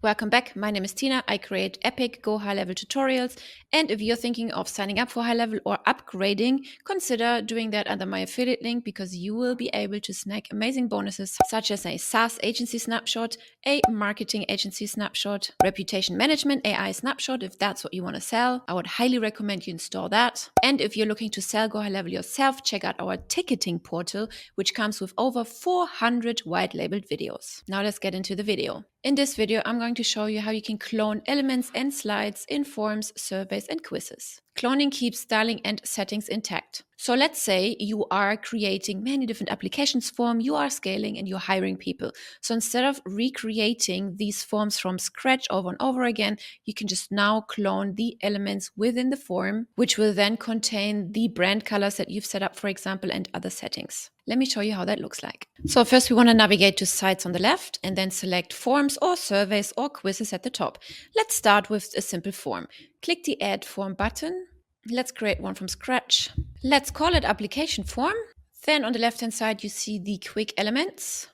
Welcome back. My name is Tina. I create epic GoHighLevel tutorials. And if you're thinking of signing up for HighLevel or upgrading, consider doing that under my affiliate link because you will be able to snag amazing bonuses such as a SaaS agency snapshot, a marketing agency snapshot, reputation management AI snapshot if that's what you want to sell. I would highly recommend you install that. And if you're looking to sell GoHighLevel yourself, check out our ticketing portal, which comes with over 400 white labeled videos. Now let's get into the video. In this video, I'm going to show you how you can clone elements and slides in forms, surveys, and quizzes. Cloning keeps styling and settings intact. So let's say you are creating many different applications form, you are scaling and you're hiring people. So instead of recreating these forms from scratch over and over again, you can just now clone the elements within the form, which will then contain the brand colors that you've set up, for example, and other settings. Let me show you how that looks like. So first we want to navigate to sites on the left and then select forms or surveys or quizzes at the top. Let's start with a simple form. Click the Add Form button. Let's create one from scratch. Let's call it application form. Then on the left-hand side, you see the quick elements.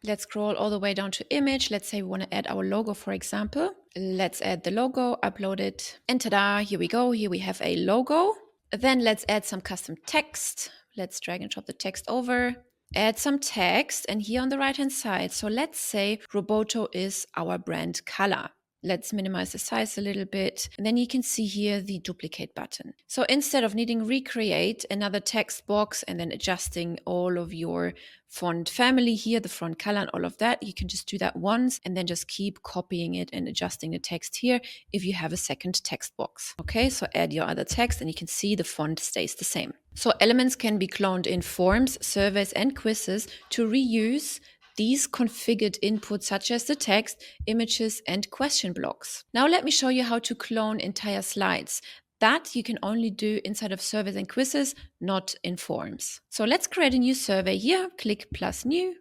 Let's scroll all the way down to image. Let's say we want to add our logo, for example. Let's add the logo, upload it. And ta-da, here we go. Here we have a logo. Then let's add some custom text. Let's drag and drop the text over. Add some text. And here on the right-hand side, so let's say Roboto is our brand color. Let's minimize the size a little bit. And then you can see here the duplicate button. So instead of needing recreate another text box and then adjusting all of your font family here, the font color and all of that, you can just do that once and then just keep copying it and adjusting the text here if you have a second text box. Okay, so add your other text and you can see the font stays the same. So elements can be cloned in forms, surveys, and quizzes to reuse these configured inputs such as the text, images, and question blocks. Now let me show you how to clone entire slides. That you can only do inside of surveys and quizzes, not in forms. So let's create a new survey here. Click plus new,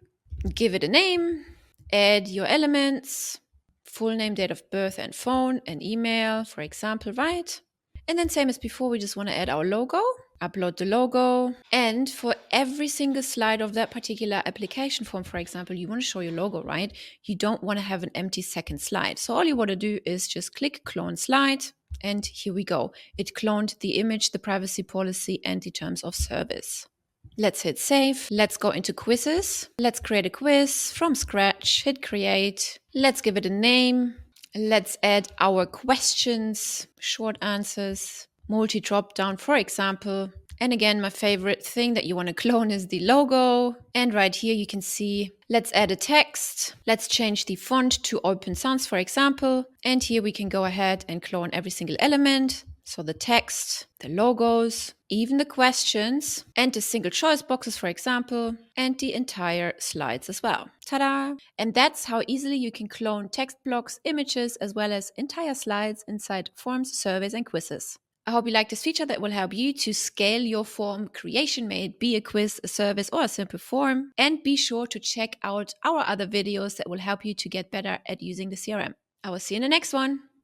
give it a name, add your elements, full name, date of birth and phone, and email, for example, right? And then same as before, we just want to add our logo. Upload the logo, and for every single slide of that particular application form, for example, you want to show your logo, right? You don't want to have an empty second slide. So all you want to do is just click clone slide, and here we go. It cloned the image, the privacy policy, and the terms of service. Let's hit save. Let's go into quizzes. Let's create a quiz from scratch. Hit create. Let's give it a name. Let's add our questions, short answers, multi drop down, for example. And again, my favorite thing that you want to clone is the logo. And right here you can see, let's add a text. Let's change the font to Open Sans, for example. And here we can go ahead and clone every single element. So the text, the logos, even the questions, and the single choice boxes, for example, and the entire slides as well. Ta-da! And that's how easily you can clone text blocks, images, as well as entire slides inside forms, surveys, and quizzes. I hope you like this feature that will help you to scale your form creation, may it be a quiz, a service, or a simple form. And be sure to check out our other videos that will help you to get better at using the CRM. I will see you in the next one.